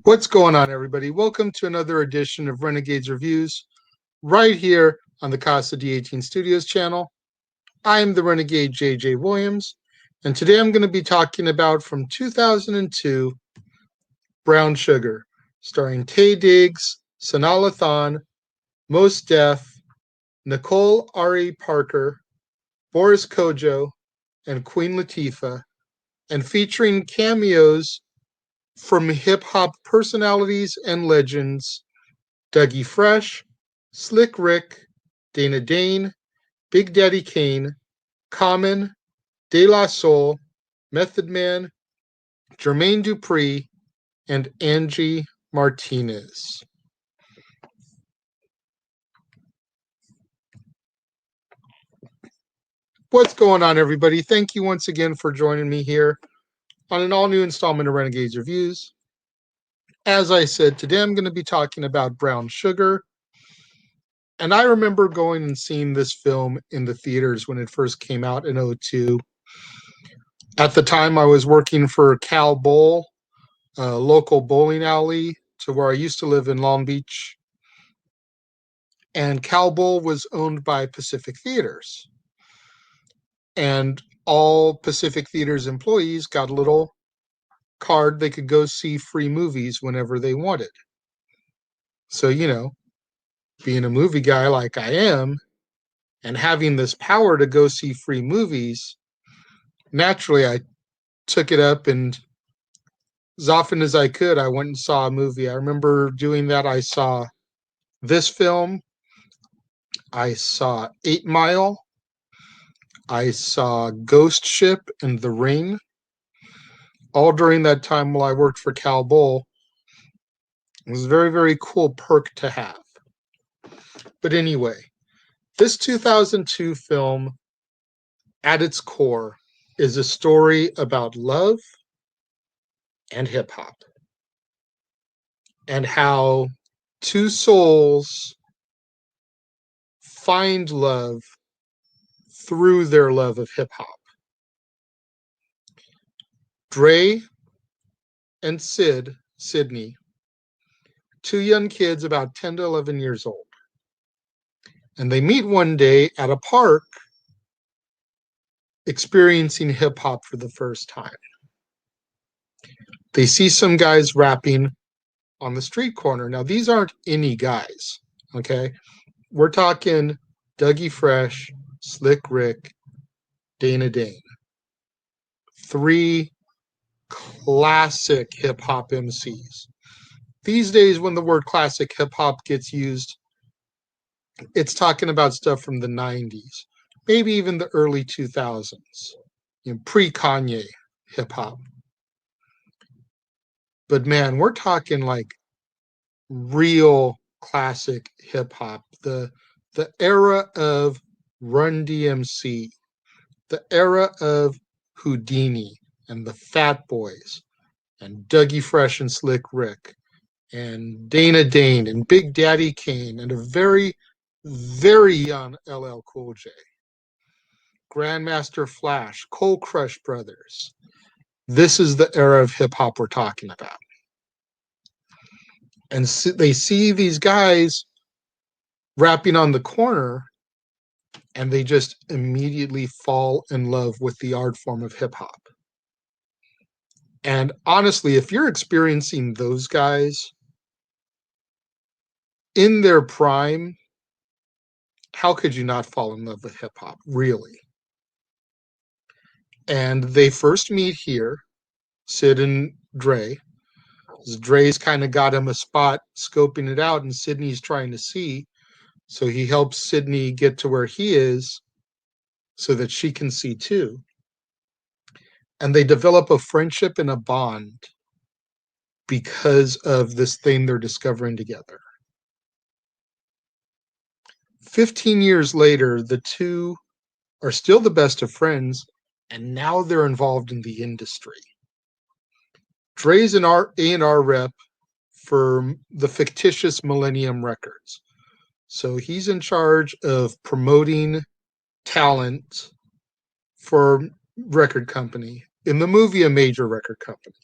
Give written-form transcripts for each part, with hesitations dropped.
What's going on, everybody? Welcome to another edition of Renegades Reviews, right here on the Casa D18 Studios channel. I'm the Renegade JJ Williams, and today I'm going to be talking about from 2002, Brown Sugar, starring Taye Diggs, Sanaa Lathan, Mos Def, Nicole Ari Parker, Boris Kojo, and Queen Latifah, and featuring cameos from hip-hop personalities and legends Dougie Fresh, Slick Rick, Dana Dane, Big Daddy Kane, Common, De La Soul, Method Man, Jermaine Dupri, and Angie Martinez. What's going on, everybody? Thank you once again for joining me here on an all-new installment of Renegades Reviews. As I said, today I'm going to be talking about Brown Sugar. And I remember going and seeing this film in the theaters when it first came out in 2002. At the time, I was working for Cal Bowl, a local bowling alley to where I used to live in Long Beach. And Cal Bowl was owned by Pacific Theaters. And all Pacific Theaters employees got a little card they could go see free movies whenever they wanted. So, being a movie guy like I am, and having this power to go see free movies, naturally I took it up, and as often as I could, I went and saw a movie. I remember doing that. I saw this film. I saw 8 Mile. I saw Ghost Ship and The Ring, all during that time while I worked for Cal Bowl. It was a very, very cool perk to have. But anyway, this 2002 film, at its core, is a story about love and hip-hop, and how two souls find love through their love of hip-hop. Dre and Sydney, two young kids about 10 to 11 years old. And they meet one day at a park experiencing hip-hop for the first time. They see some guys rapping on the street corner. Now, these aren't any guys, okay? We're talking Dougie Fresh, Slick Rick, Dana Dane. 3 classic hip-hop MCs. These days, when the word classic hip-hop gets used, it's talking about stuff from the 90s, maybe even the early 2000s, pre-Kanye hip-hop. But man, we're talking like real classic hip-hop, the era of Run-DMC, the era of Houdini and the Fat Boys and Dougie Fresh and Slick Rick and Dana Dane and Big Daddy Kane and a very, very young LL Cool J, Grandmaster Flash, Cold Crush Brothers. This is the era of hip-hop we're talking about. And they see these guys rapping on the corner, and they just immediately fall in love with the art form of hip-hop. And honestly, if you're experiencing those guys in their prime, how could you not fall in love with hip-hop, really? And they first meet here, Sid and Dre. Dre's kind of got him a spot, scoping it out, and Sydney's trying to see. So he helps Sydney get to where he is so that she can see too. And they develop a friendship and a bond because of this thing they're discovering together. 15 years later, the two are still the best of friends, and now they're involved in the industry. Dre's an A&R rep for the fictitious Millennium Records. So he's in charge of promoting talent for record company. In the movie, a major record company.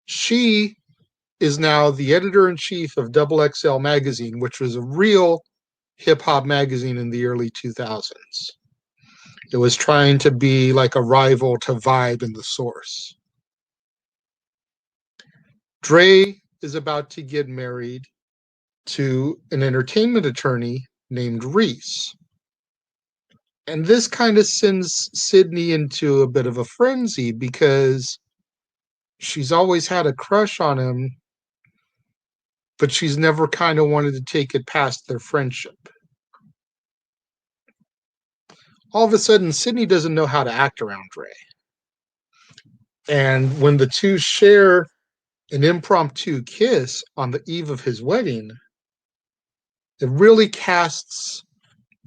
She is now the editor-in-chief of Double XL magazine, which was a real hip-hop magazine in the early 2000s. It was trying to be like a rival to Vibe and The Source. Dre is about to get married to an entertainment attorney named Reese. And this kind of sends Sydney into a bit of a frenzy because she's always had a crush on him, but she's never kind of wanted to take it past their friendship. All of a sudden, Sydney doesn't know how to act around Dre. And when the two share an impromptu kiss on the eve of his wedding, it really casts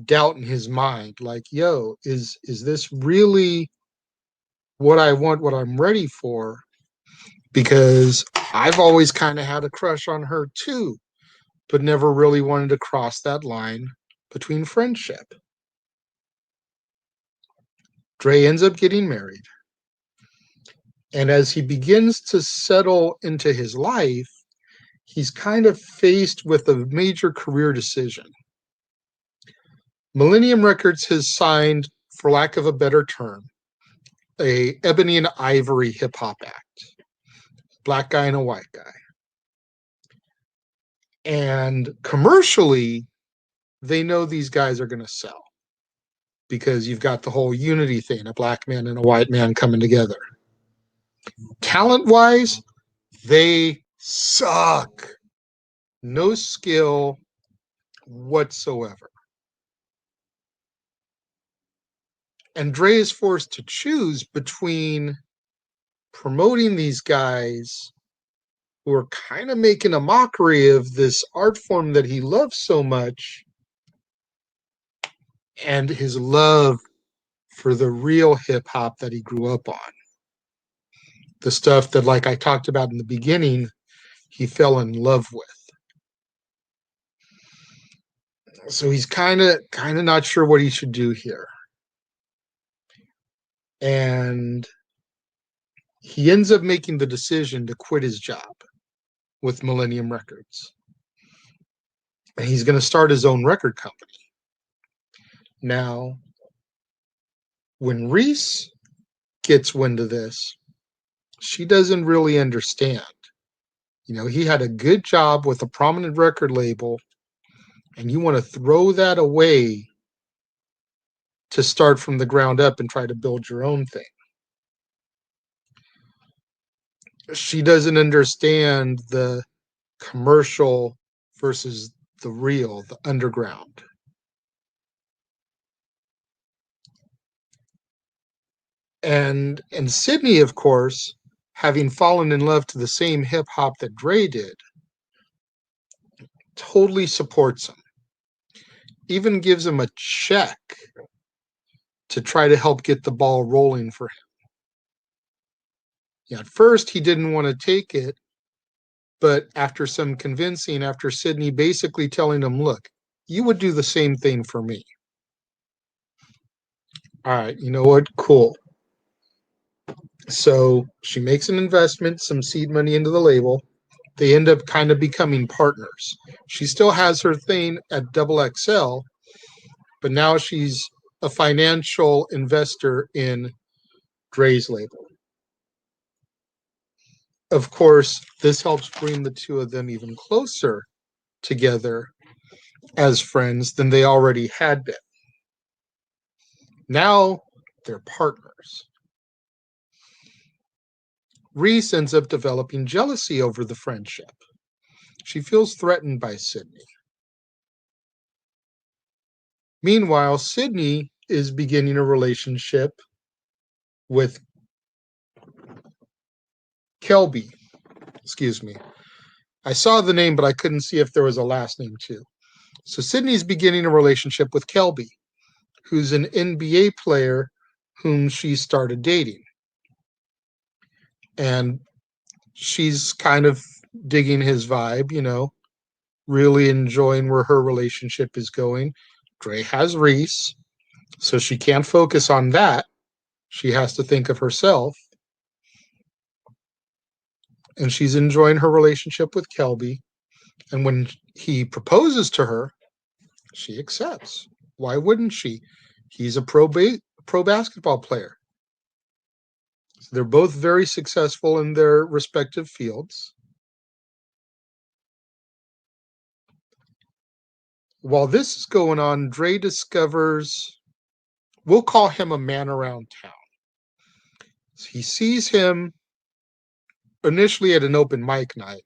doubt in his mind. Like, yo, is this really what I want, what I'm ready for? Because I've always kind of had a crush on her too, but never really wanted to cross that line between friendship. Dre ends up getting married. And as he begins to settle into his life, he's kind of faced with a major career decision. Millennium Records has signed, for lack of a better term, a ebony and ivory hip hop act. Black guy and a white guy. And commercially, they know these guys are going to sell because you've got the whole unity thing, a black man and a white man coming together. Talent-wise, they suck. No skill whatsoever. And Dre is forced to choose between promoting these guys who are kind of making a mockery of this art form that he loves so much and his love for the real hip-hop that he grew up on. The stuff that, like I talked about in the beginning, he fell in love with. So he's kind of not sure what he should do here. And he ends up making the decision to quit his job with Millennium Records. And he's going to start his own record company. Now, when Reese gets wind of this, she doesn't really understand. You know, he had a good job with a prominent record label, and you want to throw that away to start from the ground up and try to build your own thing. She doesn't understand the commercial versus the real, the underground. And Sydney, of course, having fallen in love to the same hip hop that Dre did, totally supports him. Even gives him a check to try to help get the ball rolling for him. Yeah, at first he didn't want to take it, but after some convincing, after Sydney basically telling him, look, you would do the same thing for me. All right, you know what? Cool. So she makes an investment, some seed money into the label. They end up kind of becoming partners. She still has her thing at Double XL, but now she's a financial investor in Dre's label. Of course, this helps bring the two of them even closer together as friends than they already had been. Now they're partners. Reese ends up developing jealousy over the friendship. She feels threatened by Sydney. Meanwhile, Sydney is beginning a relationship with Kelby. Excuse me. I saw the name, but I couldn't see if there was a last name too. So Sydney's beginning a relationship with Kelby, who's an NBA player whom she started dating. And she's kind of digging his vibe, you know, really enjoying where her relationship is going. Dre has Reese, so she can't focus on that. She has to think of herself. and she's enjoying her relationship with Kelby. And when he proposes to her, she accepts. Why wouldn't she? He's a pro basketball player. So they're both very successful in their respective fields. While this is going on, Dre discovers, we'll call him a man around town. So he sees him initially at an open mic night,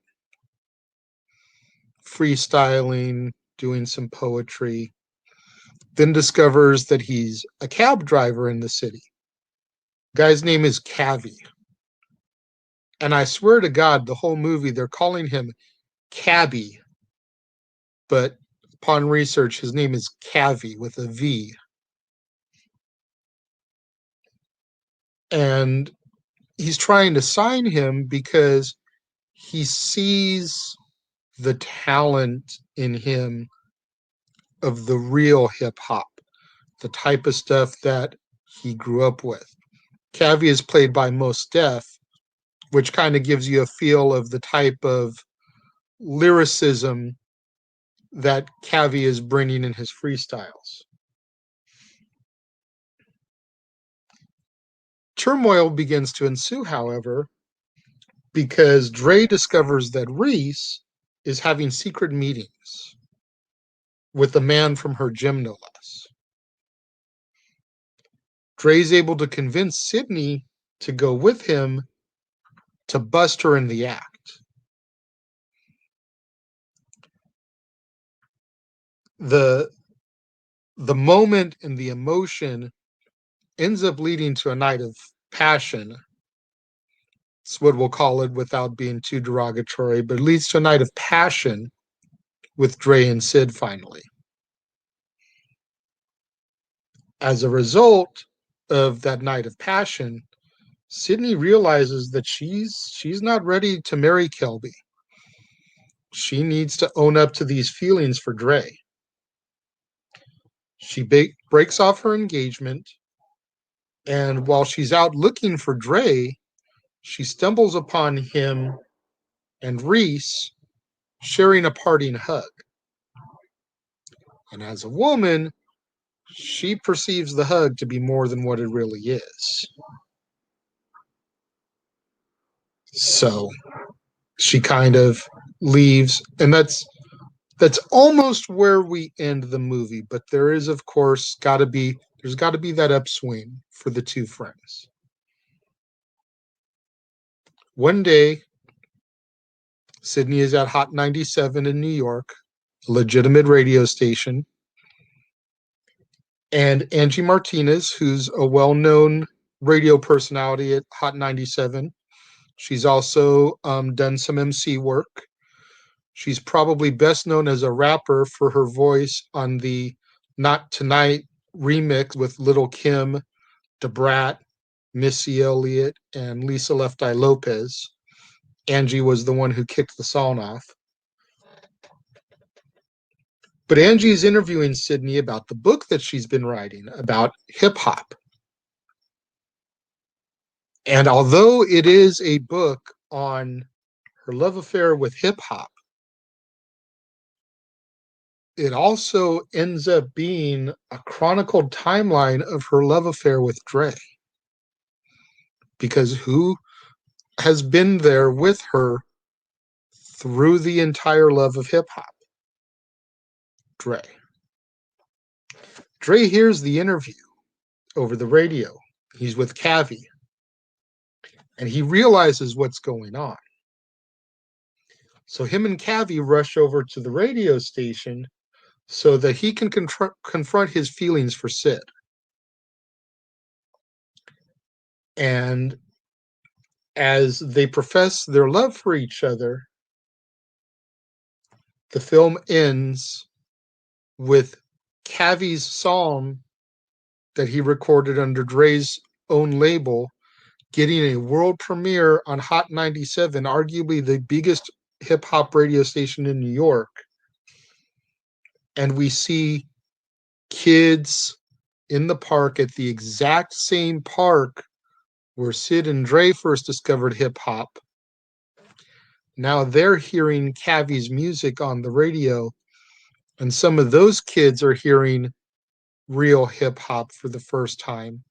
freestyling, doing some poetry, then discovers that he's a cab driver in the city. Guy's name is Cavi. And I swear to God, the whole movie, they're calling him Cabby. But upon research, his name is Cavi with a V. And he's trying to sign him because he sees the talent in him of the real hip hop, the type of stuff that he grew up with. Cavi is played by Mos Def, which kind of gives you a feel of the type of lyricism that Cavi is bringing in his freestyles. Turmoil begins to ensue, however, because Dre discovers that Reese is having secret meetings with a man from her gym, no less. Dre's able to convince Sydney to go with him to bust her in the act. The moment and the emotion ends up leading to a night of passion. It's what we'll call it without being too derogatory, but it leads to a night of passion with Dre and Sid finally. As a result of that night of passion, Sydney realizes that she's not ready to marry Kelby. She needs to own up to these feelings for Dre. She breaks off her engagement, and while she's out looking for Dre, she stumbles upon him and Reese sharing a parting hug. And as a woman, she perceives the hug to be more than what it really is. So she kind of leaves, and that's almost where we end the movie. But there is, of course, there's got to be that upswing for the two friends. One day, Sydney is at Hot 97 in New York, a legitimate radio station. And Angie Martinez, who's a well-known radio personality at Hot 97, she's also done some MC work. She's probably best known as a rapper for her voice on the Not Tonight remix with Lil' Kim, Da Brat, Missy Elliott, and Lisa Left Eye Lopez. Angie was the one who kicked the song off. But Angie is interviewing Sydney about the book that she's been writing about hip hop. And although it is a book on her love affair with hip hop, it also ends up being a chronicled timeline of her love affair with Dre. Because who has been there with her through the entire love of hip hop? Dre. Dre hears the interview over the radio. He's with Cavi. And he realizes what's going on. So him and Cavi rush over to the radio station so that he can confront his feelings for Sid. And as they profess their love for each other, the film ends with Cavi's song that he recorded under Dre's own label getting a world premiere on Hot 97, arguably the biggest hip-hop radio station in New York. And we see kids in the park at the exact same park where Sid and Dre first discovered hip-hop. Now they're hearing Cavi's music on the radio, and some of those kids are hearing real hip hop for the first time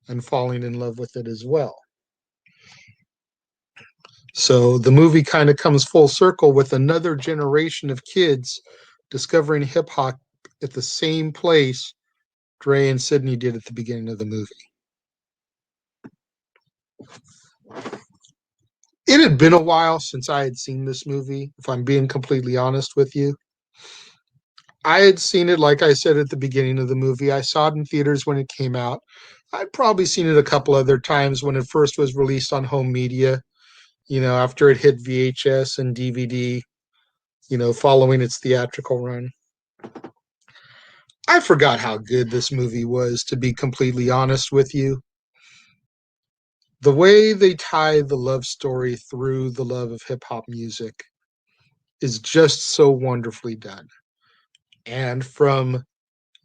and falling in love with it as well. So the movie kind of comes full circle with another generation of kids discovering hip hop at the same place Dre and Sydney did at the beginning of the movie. It had been a while since I had seen this movie, if I'm being completely honest with you. I had seen it, like I said at the beginning of the movie. I saw it in theaters when it came out. I'd probably seen it a couple other times when it first was released on home media, after it hit VHS and DVD, following its theatrical run. I forgot how good this movie was, to be completely honest with you. The way they tie the love story through the love of hip hop music is just so wonderfully done. And from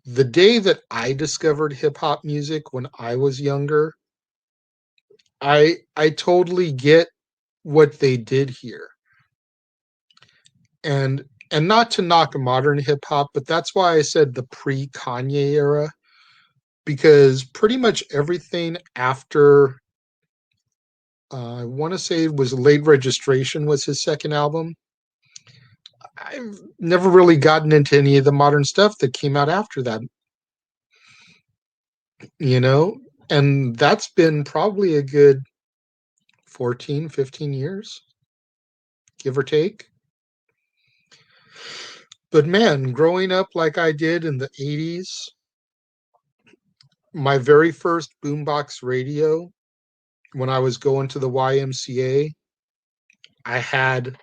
the day that I discovered hip hop music when I was younger, I totally get what they did here. And not to knock modern hip hop, but that's why I said the pre-Kanye era, because pretty much everything after I want to say it was Late Registration was his second album. I've never really gotten into any of the modern stuff that came out after that, you know? And that's been probably a good 14, 15 years, give or take. But man, growing up like I did in the 80s, my very first boombox radio, when I was going to the YMCA, I had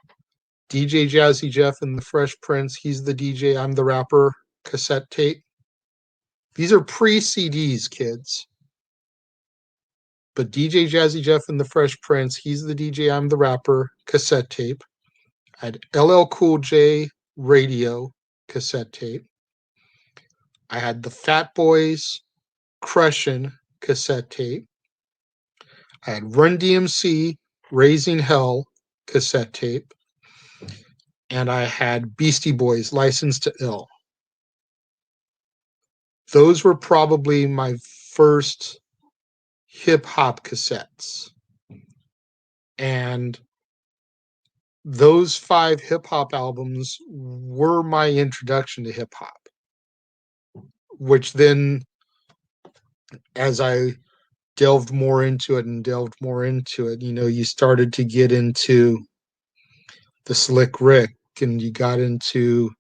DJ Jazzy Jeff and the Fresh Prince, He's the DJ, I'm the Rapper cassette tape. These are pre-CDs, kids. But DJ Jazzy Jeff and the Fresh Prince, He's the DJ, I'm the Rapper cassette tape. I had LL Cool J radio cassette tape. I had the Fat Boys Crushin' cassette tape. I had Run-DMC Raising Hell cassette tape. And I had Beastie Boys Licensed to Ill. Those were probably my first hip hop cassettes. And those 5 hip hop albums were my introduction to hip hop, which then, as I delved more into it, you started to get into the Slick Rick and you got into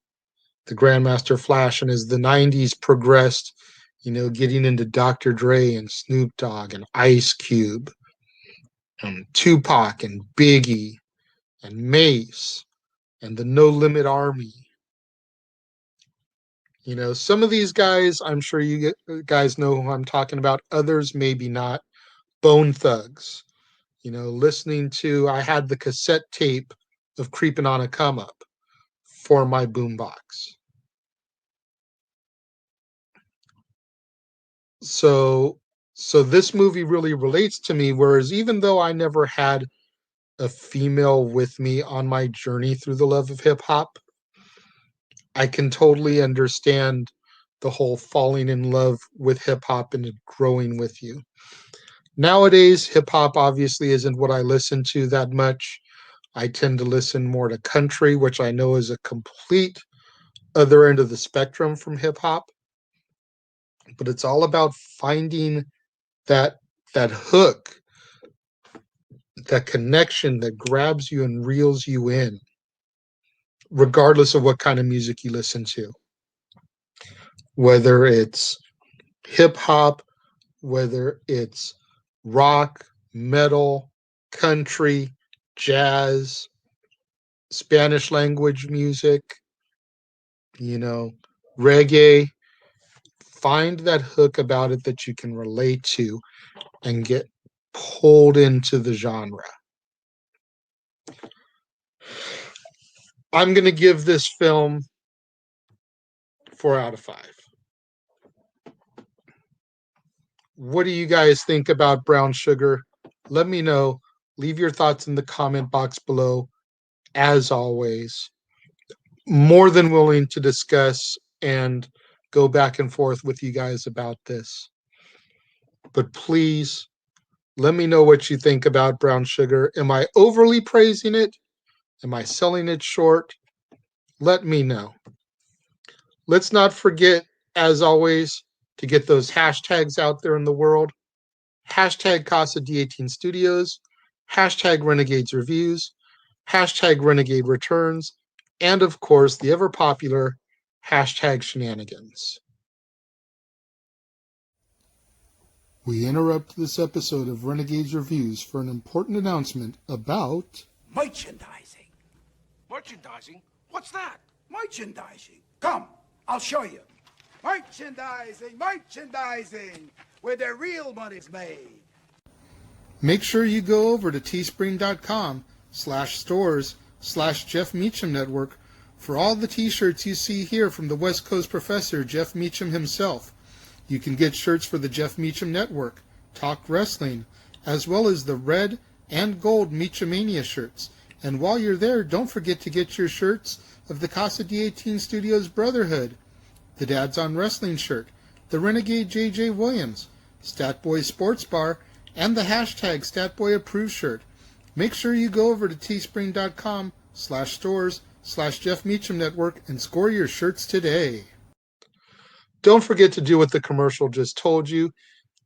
the Grandmaster Flash. And as the 90s progressed, getting into Dr. Dre and Snoop Dogg and Ice Cube and Tupac and Biggie and Mace and the No Limit Army. Some of these guys, I'm sure you guys know who I'm talking about. Others, maybe not. Bone Thugs. I had the cassette tape of Creeping on a Come Up for my boombox. So this movie really relates to me, whereas even though I never had a female with me on my journey through the love of hip hop, I can totally understand the whole falling in love with hip hop and growing with you. Nowadays, hip hop obviously isn't what I listen to that much. I tend to listen more to country, which I know is a complete other end of the spectrum from hip hop. But it's all about finding that hook, that connection that grabs you and reels you in, regardless of what kind of music you listen to. Whether it's hip hop, whether it's rock, metal, country, jazz, Spanish language music, reggae. Find that hook about it that you can relate to and get pulled into the genre. I'm going to give this film 4 out of 5. What do you guys think about Brown Sugar? Let me know. Leave your thoughts in the comment box below. as always, more than willing to discuss and go back and forth with you guys about this. But please let me know what you think about brown sugar. Am I overly praising it? Am I selling it short? Let me know. Let's not forget, as always, to get those hashtags out there in the world. Hashtag Casa D18 Studios, hashtag Renegades Reviews, hashtag Renegade Returns, and of course, the ever popular hashtag Shenanigans. We interrupt this episode of Renegades Reviews for an important announcement about merchandising. Merchandising? What's that? Merchandising. Come, I'll show you. Merchandising, where the real money's made. Make sure you go over to teespring.com/stores/Jeff Meacham Network for all the t-shirts you see here from the West Coast professor, Jeff Meacham himself. You can get shirts for the Jeff Meacham Network, Talk Wrestling, as well as the red and gold Meachamania shirts. And while you're there, don't forget to get your shirts of the Casa D18 Studios Brotherhood, the Dads on Wrestling shirt, the Renegade JJ Williams, Statboy Sports Bar, and the hashtag Statboy Approved shirt. Make sure you go over to teespring.com/stores/Jeff Meacham Network and score your shirts today. Don't forget to do what the commercial just told you.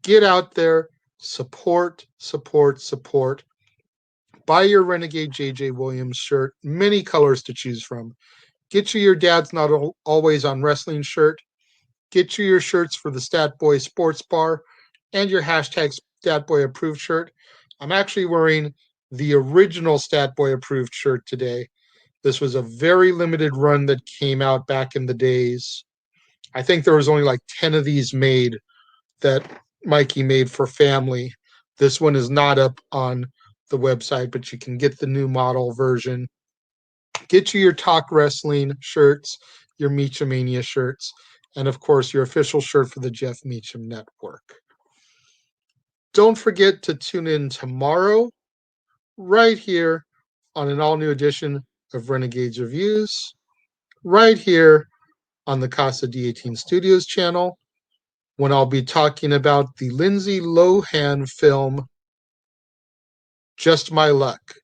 Get out there, support. Buy your Renegade JJ Williams shirt, many colors to choose from. Get you your Dad's Not Always on Wrestling shirt. Get you your shirts for the Stat Boy Sports Bar and your hashtag Stat Boy Approved shirt. I'm actually wearing the original Stat Boy Approved shirt today. This was a very limited run that came out back in the days. I think there was only like 10 of these made that Mikey made for family. This one is not up on the website, but you can get the new model version. Get you your Talk Wrestling shirts, your Meachamania shirts, and of course your official shirt for the Jeff Meacham Network. Don't forget to tune in tomorrow, right here on an all-new edition of Renegades Reviews, right here on the Casa D18 Studios channel, when I'll be talking about the Lindsay Lohan film Just My Luck,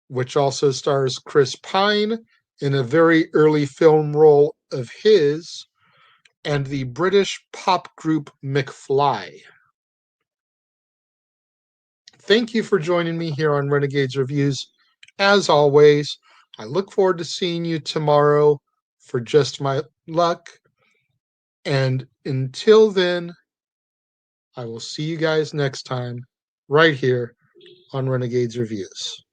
which also stars Chris Pine in a very early film role of his, and the British pop group McFly. Thank you for joining me here on Renegades Reviews. As always, I look forward to seeing you tomorrow for Just My Luck. And until then, I will see you guys next time, right here on Renegades Reviews.